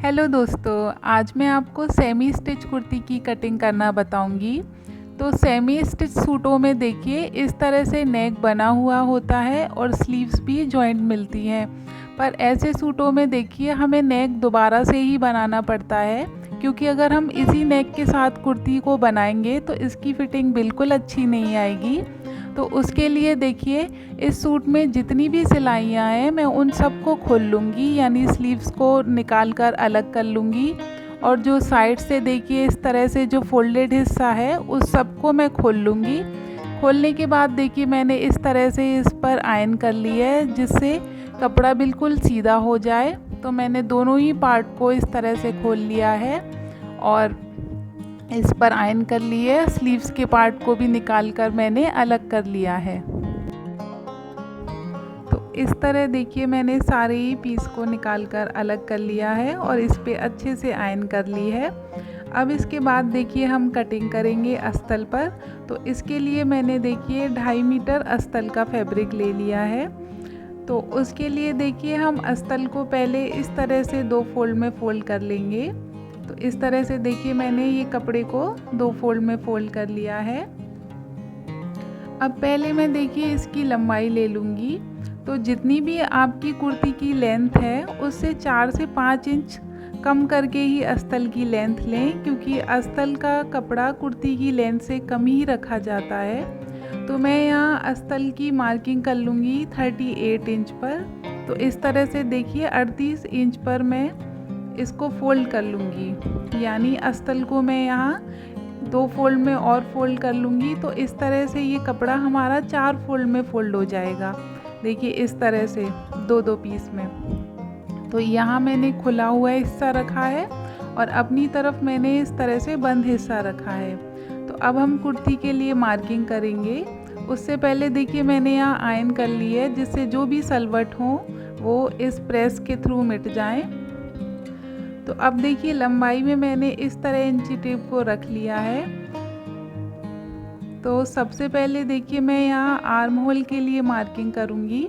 Hello दोस्तों, आज मैं आपको सेमी स्टिच कुर्ती की कटिंग करना बताऊंगी। तो सेमी स्टिच सूटों में देखिए इस तरह से नेक बना हुआ होता है और स्लीव्स भी जॉइंट मिलती हैं। पर ऐसे सूटों में देखिए हमें नेक दोबारा से ही बनाना पड़ता है, क्योंकि अगर हम इसी नेक के साथ कुर्ती को बनाएंगे तो इसकी फिटिंग बिल्कुल अच्छी नहीं आएगी। तो उसके लिए देखिए इस सूट में जितनी भी सिलाइयाँ हैं मैं उन सबको खोल लूँगी, यानी स्लीव्स को निकाल कर अलग कर लूँगी। और जो साइड से देखिए इस तरह से जो फोल्डेड हिस्सा है उस सबको मैं खोल लूँगी। खोलने के बाद देखिए मैंने इस तरह से इस पर आयरन कर ली है, जिससे कपड़ा बिल्कुल सीधा हो जाए। तो मैंने दोनों ही पार्ट को इस तरह से खोल लिया है और इस पर आयरन कर ली है। स्लीव्स के पार्ट को भी निकाल कर मैंने अलग कर लिया है। तो इस तरह देखिए मैंने सारे ही पीस को निकाल कर अलग कर लिया है और इस पे अच्छे से आयरन कर ली है। अब इसके बाद देखिए हम कटिंग करेंगे अस्तर पर। तो इसके लिए मैंने देखिए 2.5 मीटर अस्तर का फैब्रिक ले लिया है। तो उसके लिए देखिए हम अस्तर को पहले इस तरह से 2 फोल्ड में फोल्ड कर लेंगे। तो इस तरह से देखिए मैंने ये कपड़े को 2 फोल्ड में फोल्ड कर लिया है। अब पहले मैं देखिए इसकी लंबाई ले लूँगी। तो जितनी भी आपकी कुर्ती की लेंथ है उससे 4 से 5 इंच कम करके ही अस्तर की लेंथ लें, क्योंकि अस्तर का कपड़ा कुर्ती की लेंथ से कम ही रखा जाता है। तो मैं यहाँ अस्तर की मार्किंग कर लूँगी 38 इंच पर। तो इस तरह से देखिए 38 इंच पर मैं इसको फोल्ड कर लूँगी, यानी अस्तर को मैं यहाँ 2 फोल्ड में और फोल्ड कर लूँगी। तो इस तरह से ये कपड़ा हमारा 4 फोल्ड में फोल्ड हो जाएगा। देखिए इस तरह से 2-2 पीस में। तो यहाँ मैंने खुला हुआ हिस्सा रखा है और अपनी तरफ मैंने इस तरह से बंद हिस्सा रखा है। तो अब हम कुर्ती के लिए मार्किंग करेंगे। उससे पहले देखिए मैंने यहाँ आयरन कर ली है, जिससे जो भी सलवट हो वो इस प्रेस के थ्रू मिट जाए। तो अब देखिए लंबाई में मैंने इस तरह इंची टेप को रख लिया है। तो सबसे पहले देखिए मैं यहाँ आर्म होल के लिए मार्किंग करूँगी।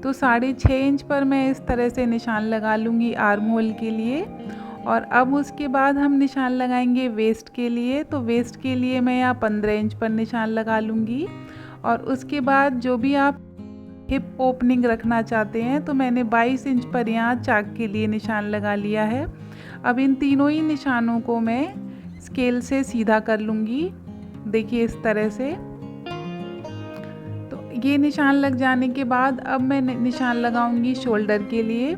तो 6.5 इंच पर मैं इस तरह से निशान लगा लूँगी आर्म होल के लिए। और अब उसके बाद हम निशान लगाएंगे वेस्ट के लिए। तो वेस्ट के लिए मैं यहाँ 15 इंच पर निशान लगा लूँगी। और उसके बाद जो भी आप हिप ओपनिंग रखना चाहते हैं, तो मैंने 22 इंच पर यहाँ चाक के लिए निशान लगा लिया है। अब इन तीनों ही निशानों को मैं स्केल से सीधा कर लूँगी, देखिए इस तरह से। तो ये निशान लग जाने के बाद अब मैं निशान लगाऊंगी शोल्डर के लिए।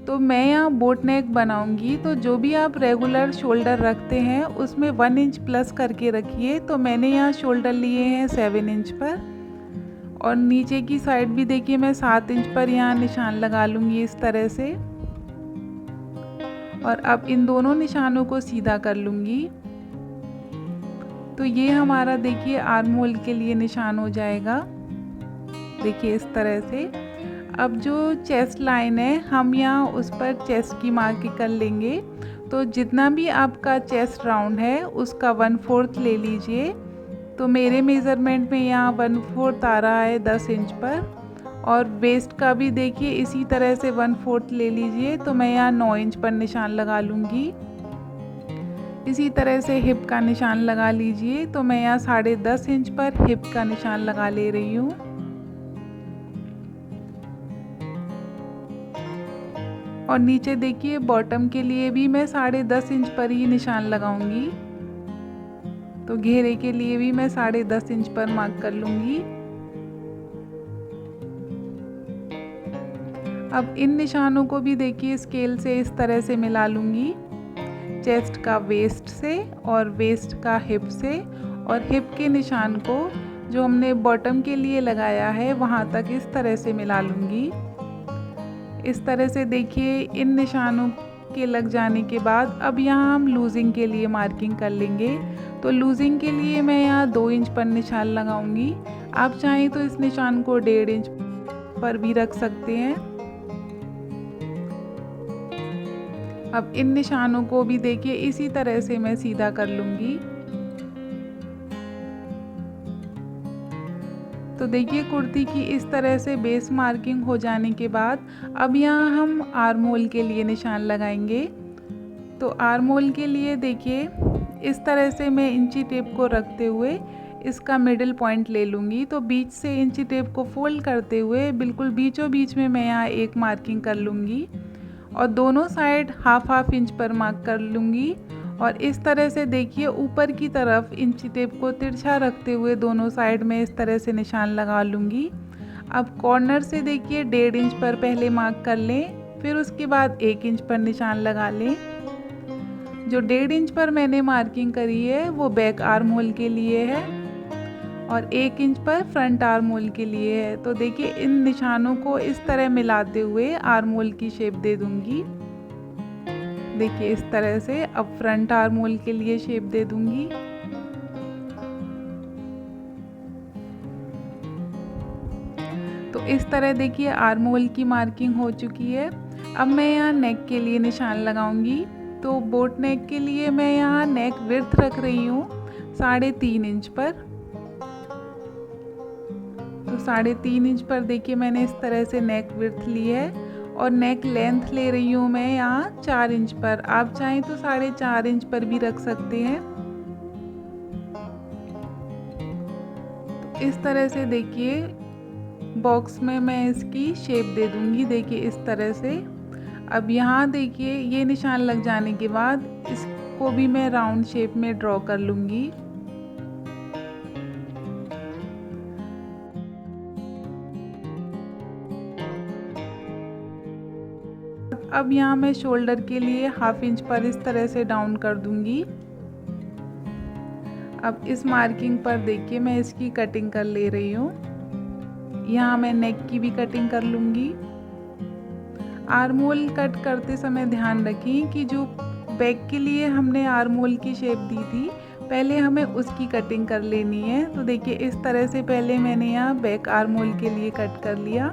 तो मैं यहाँ बोट नेक बनाऊंगी। तो जो भी आप रेगुलर शोल्डर रखते हैं उसमें 1 इंच प्लस करके रखिए। तो मैंने यहाँ शोल्डर लिए हैं 7 इंच पर। और नीचे की साइड भी देखिए मैं 7 इंच पर यहाँ निशान लगा लूँगी इस तरह से। और अब इन दोनों निशानों को सीधा कर लूँगी। तो ये हमारा देखिए आर्म होल के लिए निशान हो जाएगा, देखिए इस तरह से। अब जो चेस्ट लाइन है हम यहाँ उस पर चेस्ट की मार्किंग कर लेंगे। तो जितना भी आपका चेस्ट राउंड है उसका 1/4 ले लीजिए। तो मेरे मेज़रमेंट में यहाँ 1/4 आ रहा है 10 इंच पर। और वेस्ट का भी देखिए इसी तरह से 1/4 ले लीजिए। तो मैं यहाँ 9 इंच पर निशान लगा लूँगी। इसी तरह से हिप का निशान लगा लीजिए। तो मैं यहाँ 10.5 इंच पर हिप का निशान लगा ले रही हूँ। और नीचे देखिए बॉटम के लिए भी मैं 10.5 इंच पर ही निशान लगाऊंगी। तो घेरे के लिए भी मैं 10.5 इंच पर मार्क कर लूँगी। अब इन निशानों को भी देखिए स्केल से इस तरह से मिला लूँगी, चेस्ट का वेस्ट से और वेस्ट का हिप से। और हिप के निशान को जो हमने बॉटम के लिए लगाया है वहाँ तक इस तरह से मिला लूँगी। इस तरह से देखिए इन निशानों के लग जाने के बाद अब यहाँ हम लूजिंग के लिए मार्किंग कर लेंगे। तो लूजिंग के लिए मैं यहाँ 2 इंच पर निशान लगाऊंगी। आप चाहें तो इस निशान को 1.5 इंच पर भी रख सकते हैं। अब इन निशानों को भी देखिए इसी तरह से मैं सीधा कर लूँगी। तो देखिए कुर्ती की इस तरह से बेस मार्किंग हो जाने के बाद अब यहाँ हम आर्म होल के लिए निशान लगाएंगे। तो आर्म होल के लिए देखिए इस तरह से मैं इंची टेप को रखते हुए इसका मिडिल पॉइंट ले लूँगी। तो बीच से इंची टेप को फोल्ड करते हुए बिल्कुल बीचों बीच में मैं यहाँ एक मार्किंग कर लूँगी और दोनों साइड हाफ हाफ इंच पर मार्क कर लूँगी। और इस तरह से देखिए ऊपर की तरफ इंची टेप को तिरछा रखते हुए दोनों साइड में इस तरह से निशान लगा लूँगी। अब कॉर्नर से देखिए 1.5 इंच पर पहले मार्क कर लें, फिर उसके बाद 1 इंच पर निशान लगा लें। जो 1.5 इंच पर मैंने मार्किंग करी है वो बैक आर्म होल के लिए है और 1 इंच पर फ्रंट आर्म होल के लिए है। तो देखिए इन निशानों को इस तरह मिलाते हुए आर्म होल की शेप दे दूंगी। देखिए इस तरह से अब फ्रंट आर्म होल के लिए शेप दे दूंगी। तो इस तरह देखिए आर्म होल की मार्किंग हो चुकी है। अब मैं यहाँ नेक के लिए निशान लगाऊंगी। तो बोट नेक के लिए मैं यहाँ नेक विड्थ रख रही हूँ 3.5 इंच पर। तो 3.5 इंच पर देखिए मैंने इस तरह से नेक विड्थ ली है और नेक लेंथ ले रही हूँ मैं यहाँ 4 इंच पर। आप चाहें तो 4.5 इंच पर भी रख सकते हैं। तो इस तरह से देखिए बॉक्स में मैं इसकी शेप दे दूंगी। देखिए इस तरह से। अब यहाँ देखिए ये निशान लग जाने के बाद इसको भी मैं राउंड शेप में ड्रॉ कर लूँगी। अब यहाँ मैं शोल्डर के लिए हाफ इंच पर इस तरह से डाउन कर दूंगी। अब इस मार्किंग पर देखिए मैं इसकी कटिंग कर ले रही हूँ। यहाँ मैं नेक की भी कटिंग कर लूँगी। आर्म होल कट करते समय ध्यान रखें कि जो बैक के लिए हमने आर्म होल की शेप दी थी पहले हमें उसकी कटिंग कर लेनी है। तो देखिए इस तरह से पहले मैंने यहाँ बैक आर्म होल के लिए कट कर लिया।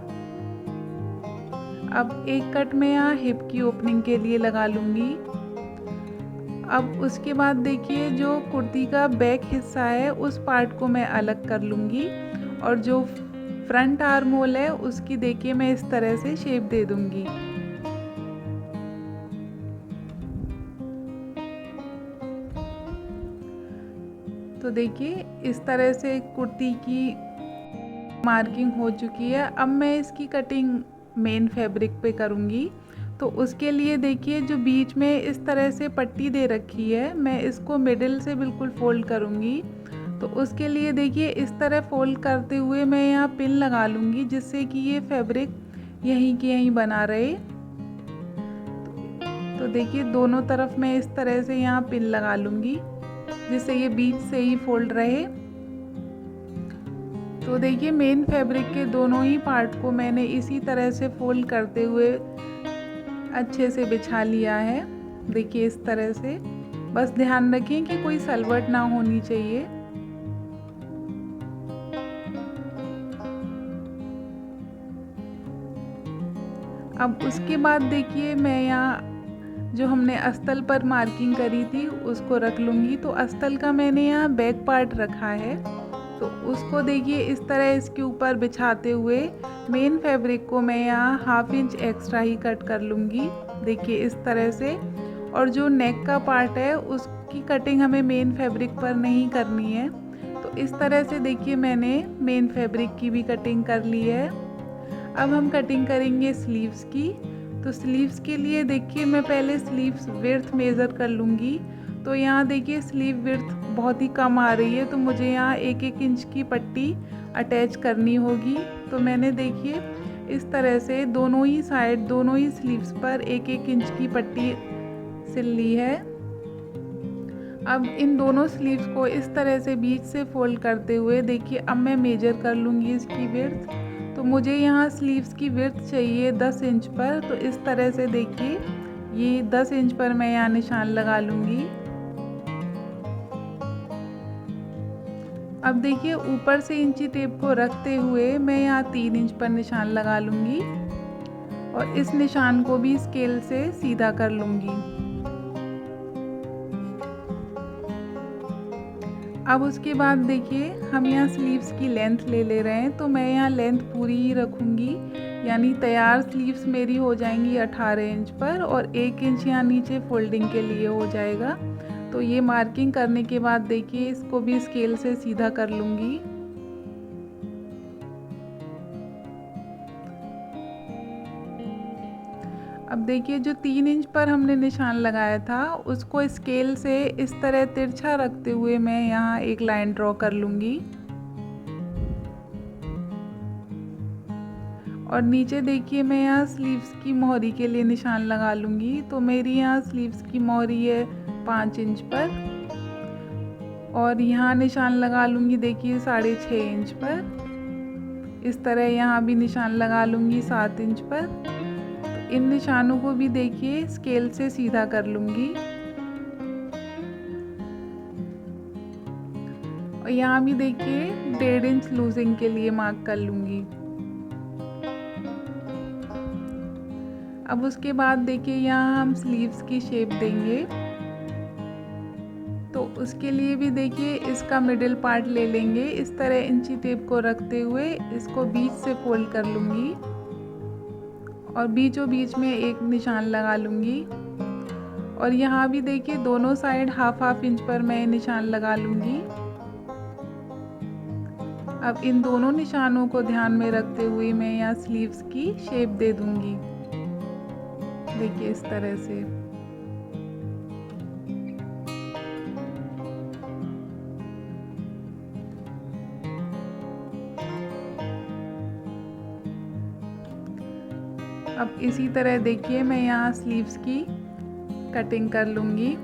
अब एक कट मैं यहाँ हिप की ओपनिंग के लिए लगा लूँगी। अब उसके बाद देखिए जो कुर्ती का बैक हिस्सा है उस पार्ट को मैं अलग कर लूँगी और जो फ्रंट आर्म होल है उसकी देखिए मैं इस तरह से शेप दे दूँगी। तो देखिए इस तरह से कुर्ती की मार्किंग हो चुकी है। अब मैं इसकी कटिंग मेन फैब्रिक पे करूँगी। तो उसके लिए देखिए जो बीच में इस तरह से पट्टी दे रखी है मैं इसको मिडिल से बिल्कुल फोल्ड करूँगी। तो उसके लिए देखिए इस तरह फोल्ड करते हुए मैं यहाँ पिन लगा लूँगी जिससे कि ये फैब्रिक यहीं की यहीं बना रहे। तो देखिए दोनों तरफ मैं इस तरह से यहाँ पिन लगा लूँगी जिससे ये बीच से ही फोल्ड रहे। तो देखिए मेन फैब्रिक के दोनों ही पार्ट को मैंने इसी तरह से फोल्ड करते हुए अच्छे से बिछा लिया है। देखिए इस तरह से। बस ध्यान रखें कि कोई सलवट ना होनी चाहिए। अब उसके बाद देखिए मैं यहाँ जो हमने अस्तर पर मार्किंग करी थी उसको रख लूँगी। तो अस्तर का मैंने यहाँ बैक पार्ट रखा है तो उसको देखिए इस तरह इसके ऊपर बिछाते हुए मेन फैब्रिक को मैं यहाँ हाफ इंच एक्स्ट्रा ही कट कर लूँगी। देखिए इस तरह से। और जो नेक का पार्ट है उसकी कटिंग हमें मेन फैब्रिक पर नहीं करनी है। तो इस तरह से देखिए मैंने मेन फैब्रिक की भी कटिंग कर ली है। अब हम कटिंग करेंगे स्लीव्स की। तो स्लीव्स के लिए देखिए मैं पहले स्लीव्स विड्थ मेज़र कर लूँगी। तो यहाँ देखिए स्लीव विड्थ बहुत ही कम आ रही है तो मुझे यहाँ 1-1 इंच की पट्टी अटैच करनी होगी। तो मैंने देखिए इस तरह से दोनों ही साइड दोनों ही स्लीव्स पर 1-1 इंच की पट्टी सिल ली है। अब इन दोनों स्लीव्स को इस तरह से बीच से फोल्ड करते हुए देखिए अब मैं मेजर कर लूँगी इसकी विड्थ। तो मुझे यहाँ स्लीव्स की विड्थ चाहिए 10 इंच पर। तो इस तरह से देखिए ये 10 इंच पर मैं यहाँ निशान लगा लूँगी। अब देखिए ऊपर से इंची टेप को रखते हुए मैं यहाँ 3 इंच पर निशान लगा लूँगी और इस निशान को भी स्केल से सीधा कर लूँगी। अब उसके बाद देखिए हम यहाँ स्लीव्स की लेंथ ले रहे हैं। तो मैं यहाँ लेंथ पूरी ही रखूँगी। यानी तैयार स्लीव्स मेरी हो जाएंगी 18 इंच पर और 1 इंच यहाँ नीचे फोल्डिंग के लिए हो जाएगा। तो ये मार्किंग करने के बाद देखिए इसको भी स्केल से सीधा कर लूँगी। अब देखिए जो 3 इंच पर हमने निशान लगाया था उसको स्केल से इस तरह तिरछा रखते हुए मैं यहाँ एक लाइन ड्रॉ कर लूँगी। और नीचे देखिए मैं यहाँ स्लीव्स की मोहरी के लिए निशान लगा लूँगी। तो मेरी यहाँ स्लीव्स की मोहरी है 5 इंच पर और यहाँ निशान लगा लूँगी देखिए 6.5 इंच पर। इस तरह यहाँ भी निशान लगा लूँगी 7 इंच पर। तो इन निशानों को भी देखिए स्केल से सीधा कर लूँगी और यहाँ भी देखिए 1.5 इंच लूजिंग के लिए मार्क कर लूँगी। अब उसके बाद देखिए यहाँ हम स्लीव्स की शेप देंगे। तो उसके लिए भी देखिए इसका मिडिल पार्ट ले लेंगे। इस तरह इंची टेप को रखते हुए इसको बीच से फोल्ड कर लूँगी और बीचों बीच में एक निशान लगा लूँगी। और यहाँ भी देखिए दोनों साइड हाफ इंच पर मैं निशान लगा लूँगी। अब इन दोनों निशानों को ध्यान में रखते हुए मैं यहाँ स्लीव्स की शेप दे दूँगी। देखिए इस तरह से। अब इसी तरह देखिए मैं यहाँ स्लीव्स की कटिंग कर लूँगी।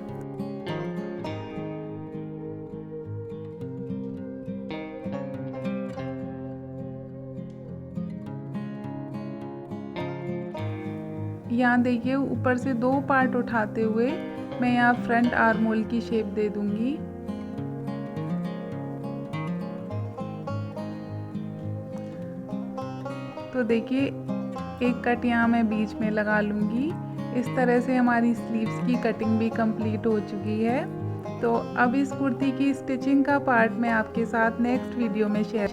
यहाँ देखिए ऊपर से 2 पार्ट उठाते हुए मैं यहाँ फ्रंट आर्म होल की शेप दे दूँगी। तो देखिए एक कट यहाँ मैं बीच में लगा लूँगी। इस तरह से हमारी स्लीव्स की कटिंग भी कंप्लीट हो चुकी है। तो अब इस कुर्ती की स्टिचिंग का पार्ट मैं आपके साथ नेक्स्ट वीडियो में शेयर